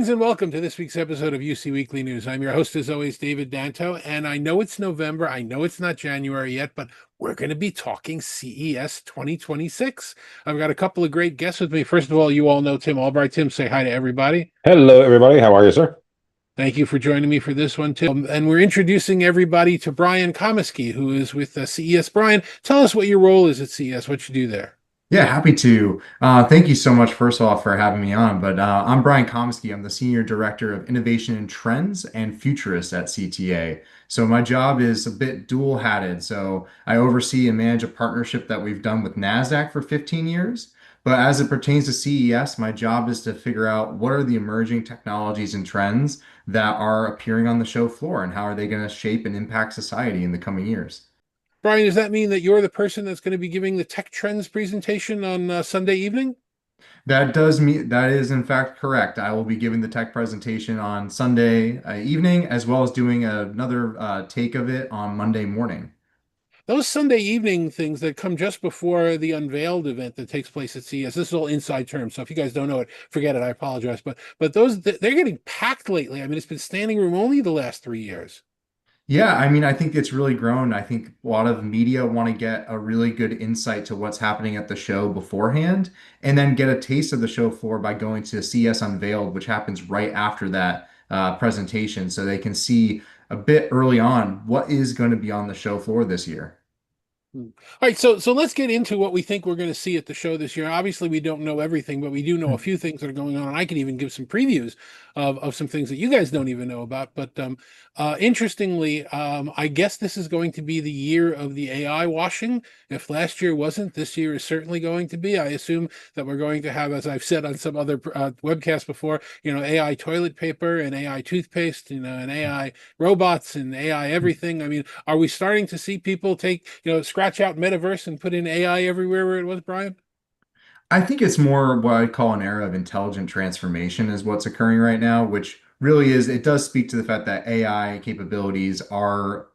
Greetings and welcome to this week's episode of UC Weekly News. I'm your host, as always, David Danto, and I know it's November. I know it's not January yet, but we're going to be talking CES 2026. I've got a couple of great guests with me. First of all, you all know Tim Albright. Tim, say hi to everybody. Hello, everybody. How are you, sir? Thank you for joining me for this one, Tim. And we're introducing everybody to Brian Comiskey, who is with CES. Brian, tell us what your role is at CES, what you do there. Yeah, happy to. Thank you so much, first of all, for having me on. But I'm Brian Comiskey. I'm the Senior Director of Innovation and Trends and Futurist at CTA. So my job is a bit dual-hatted. So I oversee and manage a partnership that we've done with NASDAQ for 15 years. But as it pertains to CES, my job is to figure out what are the emerging technologies and trends that are appearing on the show floor and how are they going to shape and impact society in the coming years. Brian, does that mean that you're the person that's going to be giving the Tech Trends presentation on Sunday evening? That is in fact correct. I will be giving the tech presentation on Sunday evening, as well as doing another take of it on Monday morning. Those Sunday evening things that come just before the unveiled event that takes place at CES, this is all inside terms. So if you guys don't know it, forget it. I apologize. But those they're getting packed lately. I mean, it's been standing room only the last 3 years. Yeah, I mean, I think it's really grown. I think a lot of media want to get a really good insight to what's happening at the show beforehand, and then get a taste of the show floor by going to CES Unveiled, which happens right after that presentation, so they can see a bit early on what is going to be on the show floor this year. All right, so let's get into what we think we're going to see at the show this year. Obviously, we don't know everything, but we do know a few things that are going on, and I can even give some previews of some things that you guys don't even know about. But interestingly, I guess this is going to be the year of the AI washing. If last year wasn't, this year is certainly going to be. I assume that we're going to have, as I've said on some other webcasts before, AI toilet paper and AI toothpaste, and AI robots and AI everything. I mean, are we starting to see people take, scratch out metaverse and put in AI everywhere where it was, Brian? I think it's more what I call an era of intelligent transformation is what's occurring right now, which really is, it does speak to the fact that AI capabilities are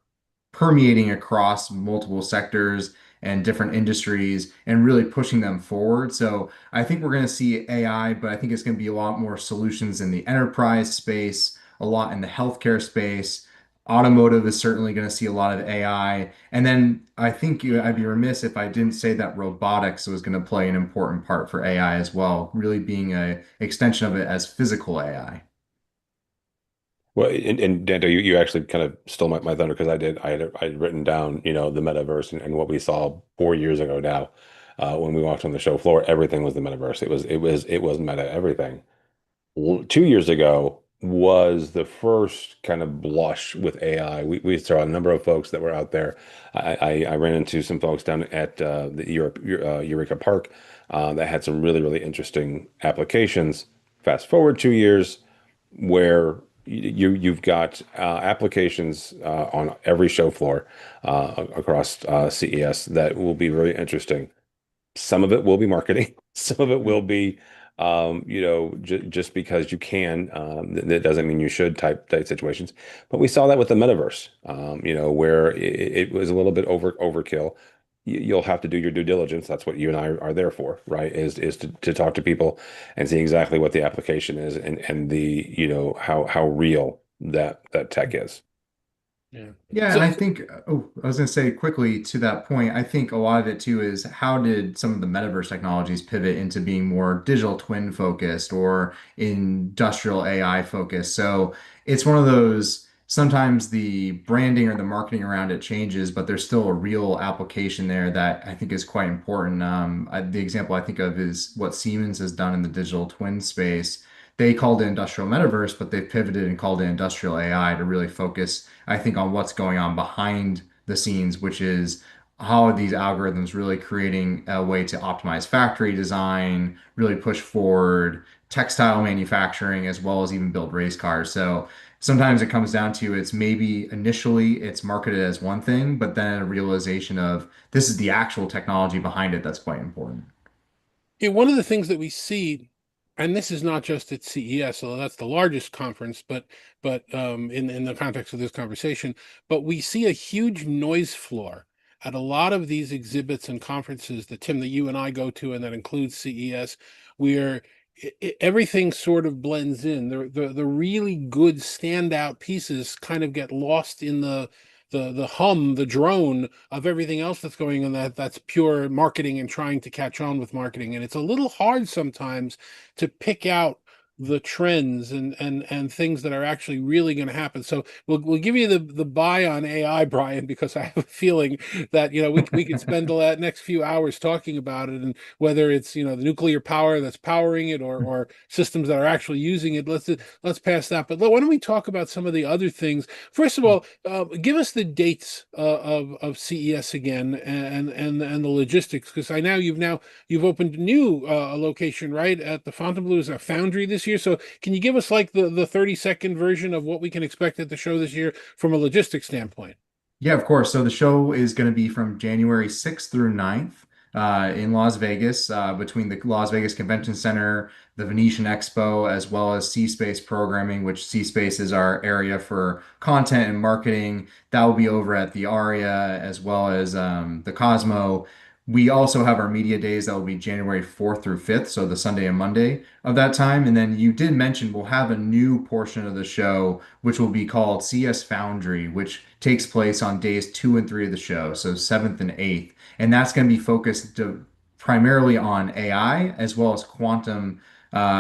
permeating across multiple sectors and different industries and really pushing them forward. So I think we're going to see AI, but I think it's going to be a lot more solutions in the enterprise space, a lot in the healthcare space. Automotive is certainly going to see a lot of AI. And then I think I'd be remiss if I didn't say that robotics was going to play an important part for AI as well, really being a extension of it as physical AI. Well, and Danto, you actually kind of stole my thunder because I had written down, the metaverse and what we saw 4 years ago now, when we walked on the show floor, everything was the metaverse. It was meta everything. 2 years ago was the first kind of blush with AI. We saw a number of folks that were out there. I ran into some folks down at the Eureka Park that had some really, really interesting applications. Fast forward 2 years, where you've got applications on every show floor across CES that will be very interesting. Some of it will be marketing. Some of it will be, just because you can. That doesn't mean you should type situations. But we saw that with the metaverse, where it was a little bit overkill. You'll have to do your due diligence. That's what you and I are there for, right? Is to talk to people and see exactly what the application is and the, how real that tech is. Yeah. Yeah, and So, I think, oh, I was going to say quickly to that point, I think a lot of it too is how did some of the metaverse technologies pivot into being more digital twin focused or industrial AI focused? So it's one of those, sometimes the branding or the marketing around it changes, but there's still a real application there that I think is quite important. The example I think of is what Siemens has done in the digital twin space. They called it industrial metaverse, but they've pivoted and called it industrial AI to really focus, I think, on what's going on behind the scenes, which is how are these algorithms really creating a way to optimize factory design, really push forward textile manufacturing, as well as even build race cars. So sometimes it comes down to it's maybe initially it's marketed as one thing, but then a realization of this is the actual technology behind it that's quite important. one of the things that we see, and this is not just at CES, although that's the largest conference, but in the context of this conversation, but we see a huge noise floor at a lot of these exhibits and conferences that Tim, that you and I go to, and that includes CES, where everything sort of blends in. The really good standout pieces kind of get lost in the hum, the drone of everything else that's going on, that's pure marketing and trying to catch on with marketing. And it's a little hard sometimes to pick out the trends and things that are actually really going to happen. So we'll give you the buy on AI, Brian, because I have a feeling that we could spend the next few hours talking about it, and whether it's the nuclear power that's powering it, or systems that are actually using it. Let's pass that. But why don't we talk about some of the other things? First of all, give us the dates of CES again, and the logistics, because I know you've opened a new location, right, at the Fontainebleau, a Foundry this year. So can you give us like the 30-second version of what we can expect at the show this year from a logistics standpoint? Yeah, of course. So the show is going to be from January 6th through 9th in Las Vegas, between the Las Vegas Convention Center, the Venetian Expo, as well as C-Space Programming, which C-Space is our area for content and marketing. That will be over at the Aria, as well as the Cosmo. We also have our media days that will be January 4th through 5th, so the Sunday and Monday of that time. And then you did mention we'll have a new portion of the show, which will be called CS Foundry, which takes place on days 2 and 3 of the show, so 7th and 8th. And that's going to be focused primarily on AI as well as quantum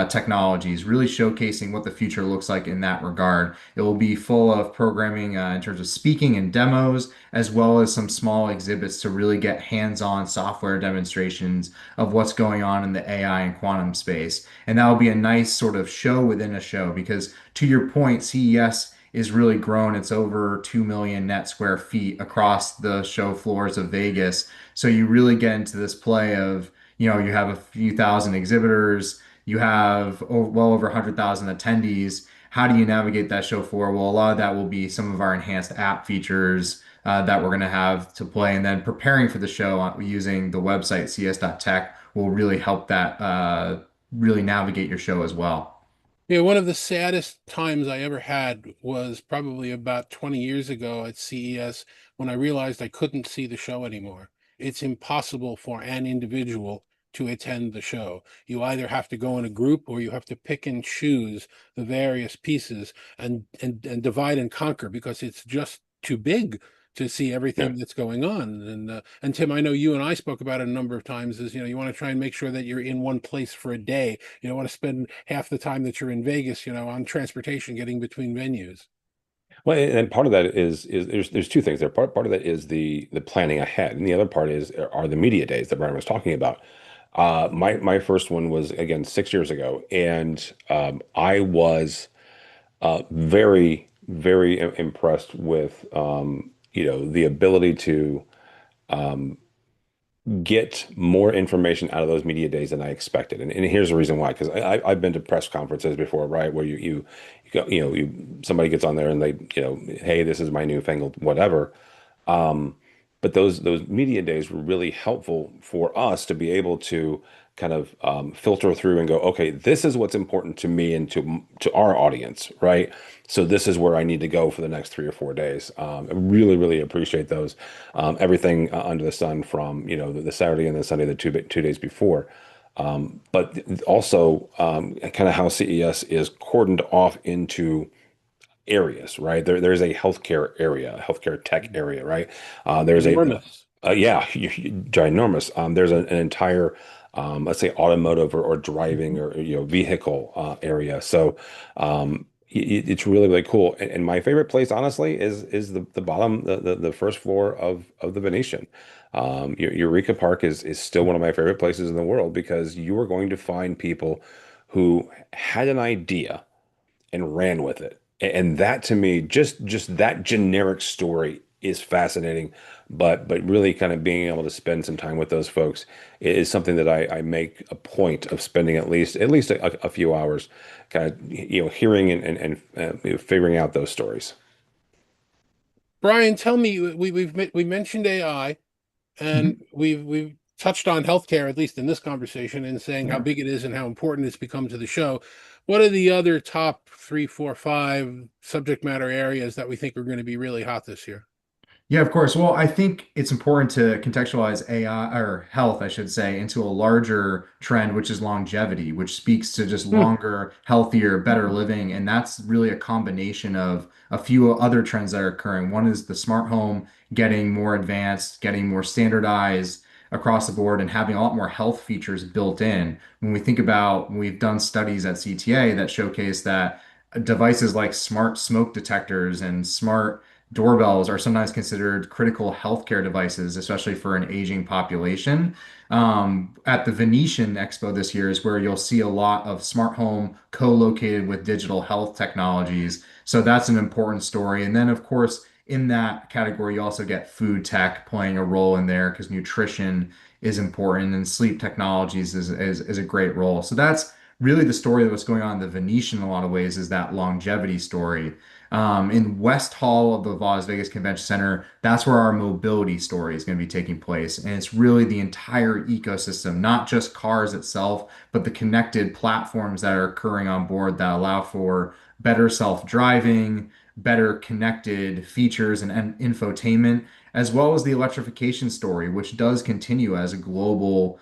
technologies, really showcasing what the future looks like in that regard. It will be full of programming in terms of speaking and demos, as well as some small exhibits to really get hands-on software demonstrations of what's going on in the AI and quantum space. And that will be a nice sort of show within a show because, to your point, CES is really grown. It's over 2 million net square feet across the show floors of Vegas. So you really get into this play of, you have a few thousand exhibitors, you have well over 100,000 attendees. How do you navigate that show floor? Well, a lot of that will be some of our enhanced app features that we're going to have to play. And then preparing for the show using the website cs.tech will really help that really navigate your show as well. Yeah, one of the saddest times I ever had was probably about 20 years ago at CES, when I realized I couldn't see the show anymore. It's impossible for an individual to attend the show. You either have to go in a group, or you have to pick and choose the various pieces and divide and conquer, because it's just too big to see Yeah. everything that's going on. And Tim, I know you and I spoke about it a number of times, is you want to try and make sure that you're in one place for a day. You don't want to spend half the time that you're in Vegas, on transportation getting between venues. Well, and part of that is there's two things there. Part of that is the planning ahead, and the other part are the media days that Brian was talking about. My first one was again 6 years ago, and I was very impressed with the ability to get more information out of those media days than I expected. And here's the reason why, because I've been to press conferences before, right? Where you go, somebody gets on there and they, hey, this is my newfangled whatever. Um, but those media days were really helpful for us to be able to kind of filter through and go, okay, this is what's important to me and to our audience, right? So this is where I need to go for the next 3 or 4 days. I really appreciate those. Everything under the sun from the Saturday and the Sunday, the 2 days before. But also kind of how CES is cordoned off into areas, right? There's a healthcare area, a healthcare tech area, right? There's Enormous. yeah, ginormous. There's an entire, let's say, automotive or driving or vehicle area. So it's really cool. And my favorite place, honestly, is the bottom, the first floor of the Venetian. Eureka Park is still one of my favorite places in the world because you are going to find people who had an idea and ran with it. And that to me, just that generic story is fascinating. But really kind of being able to spend some time with those folks is something that I make a point of spending at least a few hours kind of hearing and figuring out those stories. Brian, tell me, we mentioned AI, and Mhm. we've touched on healthcare, at least in this conversation, and saying how Yeah. big it is and how important it's become to the show. What are the other top three, four, five subject matter areas that we think are going to be really hot this year? Yeah, of course. Well, I think it's important to contextualize AI or health, I should say, into a larger trend, which is longevity, which speaks to just Hmm. longer, healthier, better living. And that's really a combination of a few other trends that are occurring. One is the smart home getting more advanced, getting more standardized across the board, and having a lot more health features built in. When we think about, we've done studies at CTA that showcase that devices like smart smoke detectors and smart doorbells are sometimes considered critical healthcare devices, especially for an aging population. At the Venetian Expo this year is where you'll see a lot of smart home co-located with digital health technologies. So that's an important story. And then, of course, in that category, you also get food tech playing a role in there because nutrition is important and sleep technologies is a great role. So that's really the story of what's going on in the Venetian in a lot of ways is that longevity story. In West Hall of the Las Vegas Convention Center, that's where our mobility story is going to be taking place. And it's really the entire ecosystem, not just cars itself, but the connected platforms that are occurring on board that allow for better self-driving, better connected features and infotainment, as well as the electrification story, which does continue as a global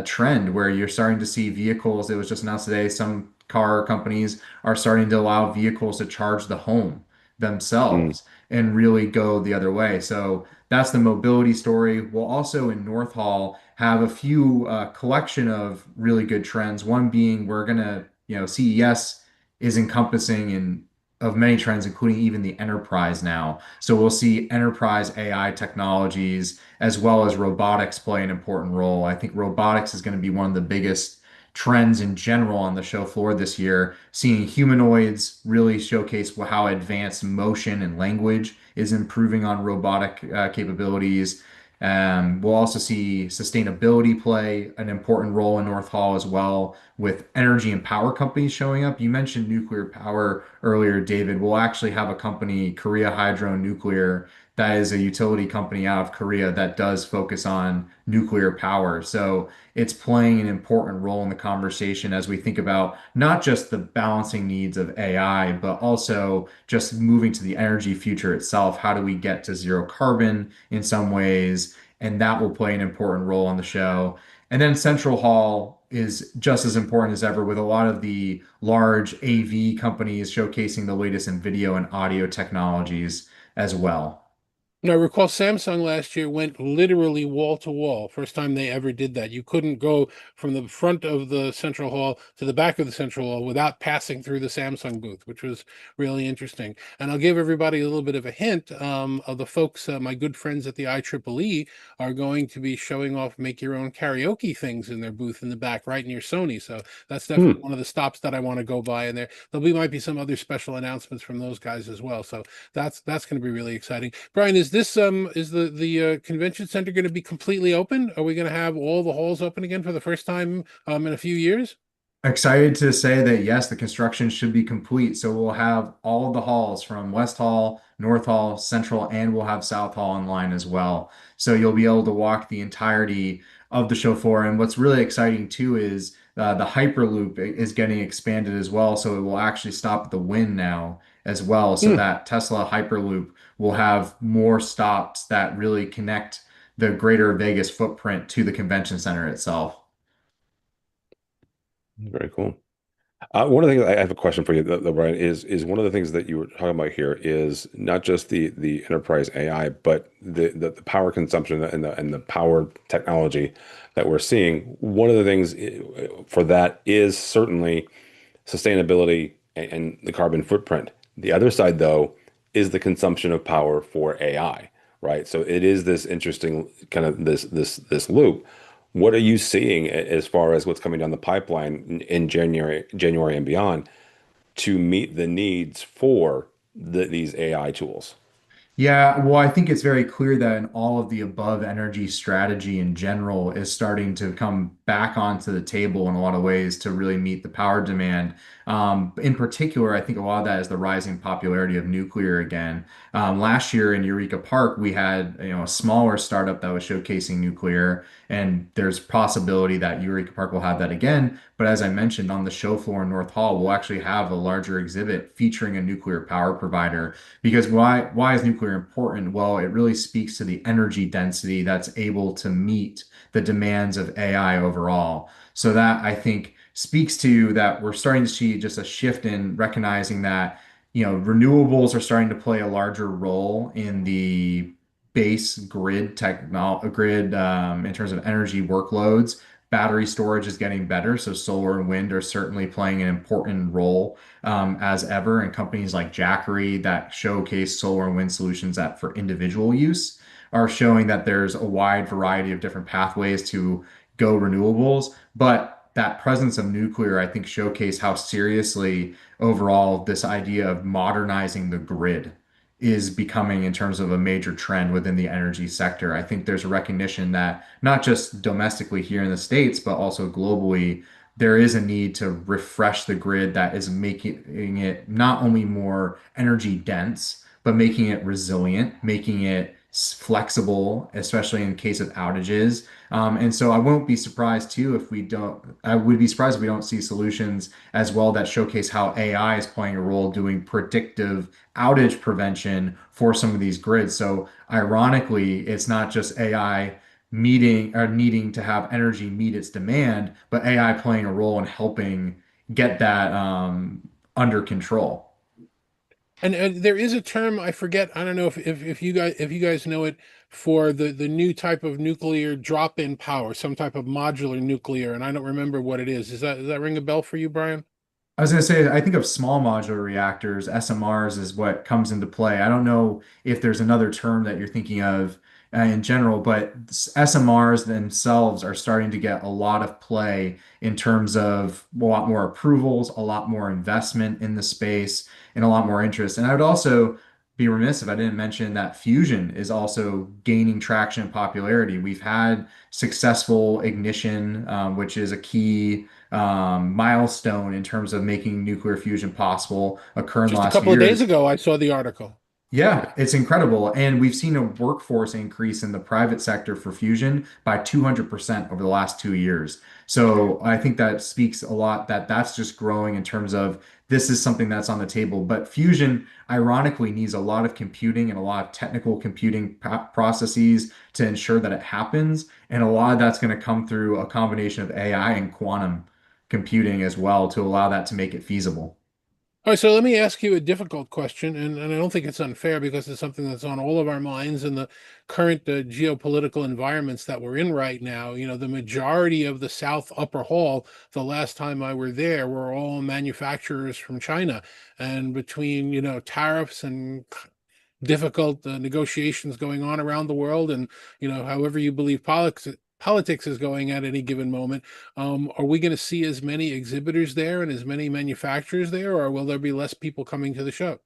trend where you're starting to see vehicles. It was just announced today, some car companies are starting to allow vehicles to charge the home Mm. themselves and really go the other way. So that's the mobility story. We'll also in North Hall have a few collection of really good trends. One being we're gonna, CES is encompassing in of many trends, including even the enterprise now. So we'll see enterprise AI technologies as well as robotics play an important role. I think robotics is going to be one of the biggest trends in general on the show floor this year, seeing humanoids really showcase how advanced motion and language is improving on robotic capabilities. We'll also see sustainability play an important role in North Hall as well, with energy and power companies showing up. You mentioned nuclear power earlier, David. We'll actually have a company, Korea Hydro Nuclear, that is a utility company out of Korea that does focus on nuclear power. So it's playing an important role in the conversation as we think about not just the balancing needs of AI, but also just moving to the energy future itself. How do we get to zero carbon in some ways? And that will play an important role on the show. And then Central Hall is just as important as ever with a lot of the large AV companies showcasing the latest in video and audio technologies as well. Now, I recall Samsung last year went literally wall to wall. First time they ever did that. You couldn't go from the front of the central hall to the back of the central hall without passing through the Samsung booth, which was really interesting. And I'll give everybody a little bit of a hint of the folks, my good friends at the IEEE are going to be showing off make your own karaoke things in their booth in the back, right near Sony. So that's definitely Hmm. one of the stops that I want to go by. And there'll be might be some other special announcements from those guys as well. So that's going to be really exciting. Brian, is the convention center going to be completely open? Are we going to have all the halls open again for the first time in a few years? Excited to say that yes, the construction should be complete. So we'll have all of the halls from West Hall, North Hall, Central, and we'll have South Hall online as well. So you'll be able to walk the entirety of the show floor. And what's really exciting too is the Hyperloop is getting expanded as well. So it will actually stop at the Wynn now as well. So Hmm. that Tesla Hyperloop will have more stops that really connect the greater Vegas footprint to the convention center itself. Very cool. One of the things I have a question for you, though, Brian, is one of the things that you were talking about here is not just the enterprise AI, but the power consumption and the power technology that we're seeing. One of the things for that is certainly sustainability and the carbon footprint. The other side, though, is the consumption of power for AI, right? So it is this interesting kind of this loop. What are you seeing as far as what's coming down the pipeline in January and beyond to meet the needs for these AI tools? Yeah, well, I think it's very clear that an all of the above energy strategy in general is starting to come back onto the table in a lot of ways to really meet the power demand. In particular, I think a lot of that is the rising popularity of nuclear again. Last year in Eureka Park, we had a smaller startup that was showcasing nuclear, and there's possibility that Eureka Park will have that again. But as I mentioned, on the show floor in North Hall, we'll actually have a larger exhibit featuring a nuclear power provider. Because why is nuclear nuclear important? Well, it really speaks to the energy density that's able to meet the demands of AI overall. So that I think speaks to that we're starting to see just a shift in recognizing that, renewables are starting to play a larger role in the base grid in terms of energy workloads. Battery storage is getting better, so solar and wind are certainly playing an important role as ever. And companies like Jackery that showcase solar and wind solutions that for individual use are showing that there's a wide variety of different pathways to go renewables. But that presence of nuclear, I think, showcase how seriously overall this idea of modernizing the grid is becoming in terms of a major trend within the energy sector. I think there's a recognition that not just domestically here in the States, but also globally, there is a need to refresh the grid that is making it not only more energy dense, but making it resilient, making it flexible, especially in case of outages. And so I won't be surprised too if we don't, I would be surprised if we don't see solutions as well that showcase how AI is playing a role doing predictive outage prevention for some of these grids. So ironically, it's not just AI meeting or needing to have energy meet its demand, but AI playing a role in helping get that under control. And there is a term I forget. I don't know if you guys know it for the new type of nuclear drop-in power, some type of modular nuclear, and I don't remember what it is. Does that ring a bell for you, Brian? I was going to say, I think of small modular reactors, SMRs is what comes into play. I don't know if there's another term that you're thinking of in general, but SMRs themselves are starting to get a lot of play in terms of a lot more approvals, a lot more investment in the space, and a lot more interest. And I would also be remiss if I didn't mention that fusion is also gaining traction and popularity. We've had successful ignition, which is a key milestone in terms of making nuclear fusion possible occur in the Just a last few couple of days years. ago, I saw the article. Yeah, it's incredible. And we've seen a workforce increase in the private sector for fusion by 200% over the last 2 years. So I think that speaks a lot that that's just growing in terms of this is something that's on the table. But fusion, ironically, needs a lot of computing and a lot of technical computing processes to ensure that it happens. And a lot of that's going to come through a combination of AI and quantum computing as well to allow that to make it feasible. All right, so let me ask you a difficult question, and I don't think it's unfair because it's something that's on all of our minds in the current geopolitical environments that we're in right now. The majority of the South Upper Hall, the last time I were there, were all manufacturers from China. And between, tariffs and difficult negotiations going on around the world, and however you believe politics is going at any given moment, are we going to see as many exhibitors there and as many manufacturers there, or will there be less people coming to the show?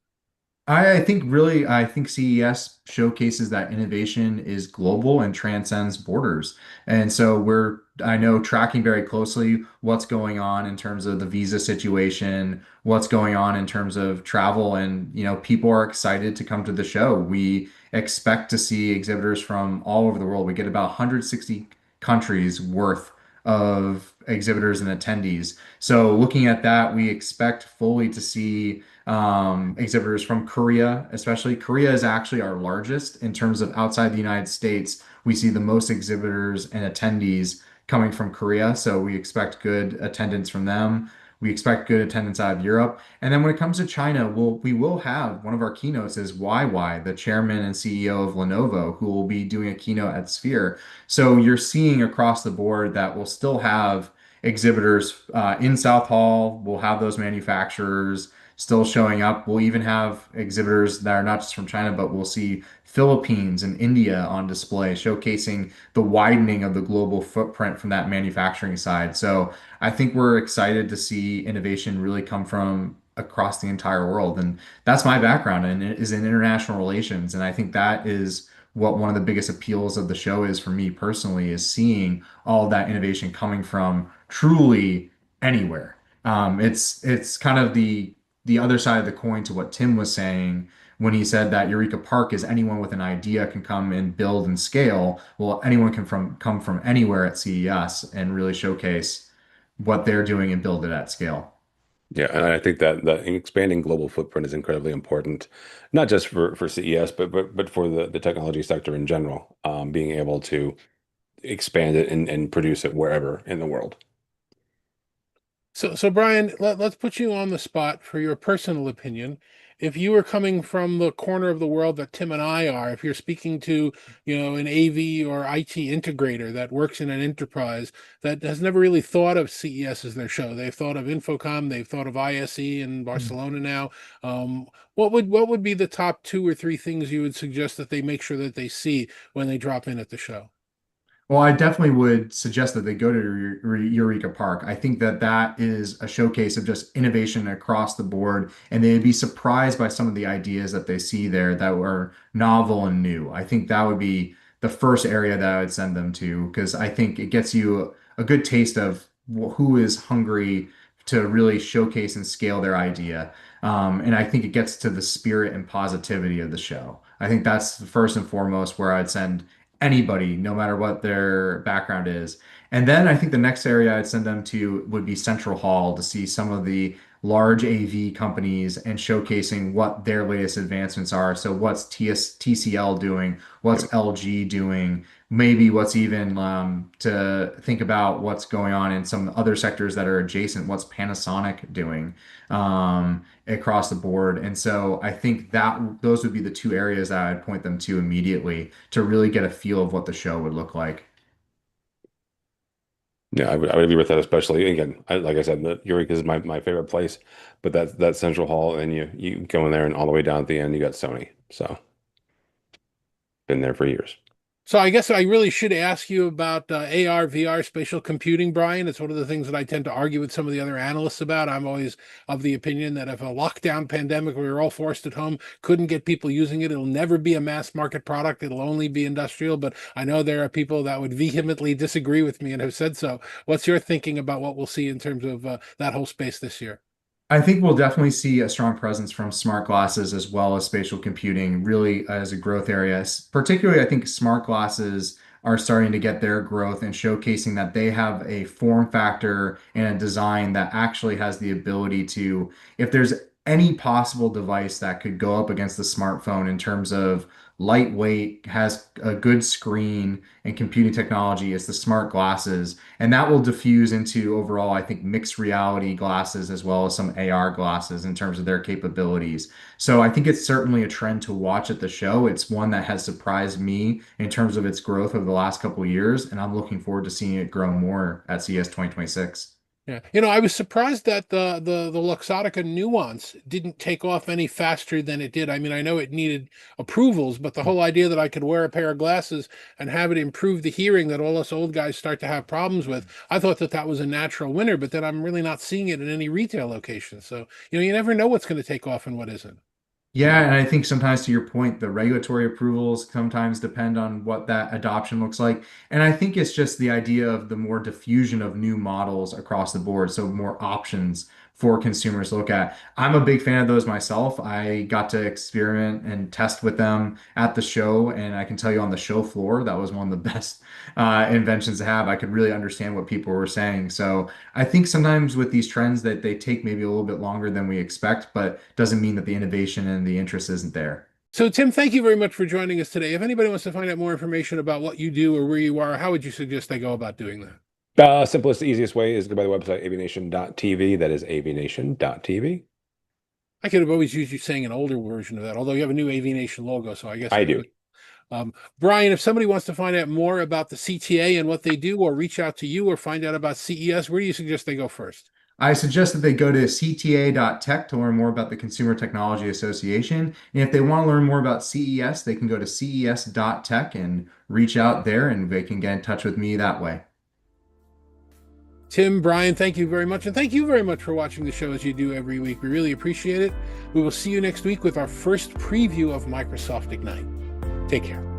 I think CES showcases that innovation is global and transcends borders. And so I know, tracking very closely what's going on in terms of the visa situation, what's going on in terms of travel, and, people are excited to come to the show. We expect to see exhibitors from all over the world. We get about 160 countries worth of exhibitors and attendees. So looking at that, we expect fully to see exhibitors from Korea, especially. Korea is actually our largest in terms of outside the United States. We see the most exhibitors and attendees coming from Korea, so we expect good attendance from them. We expect good attendance out of Europe. And then when it comes to China, we will have one of our keynotes is YY, the chairman and CEO of Lenovo, who will be doing a keynote at Sphere. So you're seeing across the board that we'll still have exhibitors in South Hall. We'll have those manufacturers still showing up. We'll even have exhibitors that are not just from China, but we'll see Philippines and India on display, showcasing the widening of the global footprint from that manufacturing side. So I think we're excited to see innovation really come from across the entire world. And that's my background, and it is in international relations. And I think that is what one of the biggest appeals of the show is for me personally, is seeing all of that innovation coming from truly anywhere. It's kind of the other side of the coin to what Tim was saying when he said that Eureka Park is anyone with an idea can come and build and scale. Well, anyone can come from anywhere at CES and really showcase what they're doing and build it at scale. Yeah, and I think that expanding global footprint is incredibly important, not just for CES, but for the technology sector in general. Being able to expand it and produce it wherever in the world. So Brian, let's put you on the spot for your personal opinion. If you were coming from the corner of the world that Tim and I are, if you're speaking to, an AV or IT integrator that works in an enterprise that has never really thought of CES as their show, they've thought of Infocom, they've thought of ISE in Barcelona now. What would be the top two or three things you would suggest that they make sure that they see when they drop in at the show? Well, I definitely would suggest that they go to Eureka Park. I think that that is a showcase of just innovation across the board, and they'd be surprised by some of the ideas that they see there that were novel and new. I think that would be the first area that I would send them to, because I think it gets you a good taste of who is hungry to really showcase and scale their idea. And I think it gets to the spirit and positivity of the show. I think that's the first and foremost where I'd send anybody, no matter what their background is. And then I think the next area I'd send them to would be Central Hall to see some of the large AV companies and showcasing what their latest advancements are. So what's TCL doing? What's LG doing? Maybe what's even to think about what's going on in some other sectors that are adjacent. What's Panasonic doing across the board? And so I think that those would be the two areas that I'd point them to immediately to really get a feel of what the show would look like. Yeah, I would agree with that, especially again, like I said, Eureka is my favorite place, but that Central Hall, and you go in there, and all the way down at the end, you got Sony. So been there for years. So I guess I really should ask you about AR, VR, spatial computing, Brian. It's one of the things that I tend to argue with some of the other analysts about. I'm always of the opinion that if a lockdown pandemic where we were all forced at home couldn't get people using it, it'll never be a mass market product. It'll only be industrial. But I know there are people that would vehemently disagree with me and have said so. What's your thinking about what we'll see in terms of that whole space this year? I think we'll definitely see a strong presence from smart glasses as well as spatial computing, really as a growth area. Particularly, I think smart glasses are starting to get their growth and showcasing that they have a form factor and a design that actually has the ability to, if there's any possible device that could go up against the smartphone in terms of lightweight, has a good screen and computing technology, is the smart glasses. And that will diffuse into overall, I think, mixed reality glasses as well as some AR glasses in terms of their capabilities. So I think it's certainly a trend to watch at the show. It's one that has surprised me in terms of its growth over the last couple of years, and I'm looking forward to seeing it grow more at CES 2026. Yeah, I was surprised that the Luxottica Nuance didn't take off any faster than it did. I mean, I know it needed approvals, but the whole idea that I could wear a pair of glasses and have it improve the hearing that all us old guys start to have problems with, I thought that that was a natural winner, but then I'm really not seeing it in any retail location. So, you never know what's going to take off and what isn't. Yeah, and I think sometimes to your point, the regulatory approvals sometimes depend on what that adoption looks like. And I think it's just the idea of the more diffusion of new models across the board, so more options for consumers to look at. I'm a big fan of those myself. I got to experiment and test with them at the show, and I can tell you on the show floor, that was one of the best inventions to have. I could really understand what people were saying. So I think sometimes with these trends that they take maybe a little bit longer than we expect, but doesn't mean that the innovation and the interest isn't there. So, Tim, thank you very much for joining us today. If anybody wants to find out more information about what you do or where you are, how would you suggest they go about doing that? Simplest, easiest way is to go by the website avnation.tv. That is avnation.tv. I could have always used you saying an older version of that, although you have a new AVNation logo, so I guess I do. Brian, if somebody wants to find out more about the CTA and what they do, or reach out to you or find out about CES, where do you suggest they go first? I suggest that they go to cta.tech to learn more about the Consumer Technology Association. And if they want to learn more about CES, they can go to ces.tech and reach out there and they can get in touch with me that way. Tim, Brian, thank you very much. And thank you very much for watching the show as you do every week. We really appreciate it. We will see you next week with our first preview of Microsoft Ignite. Take care.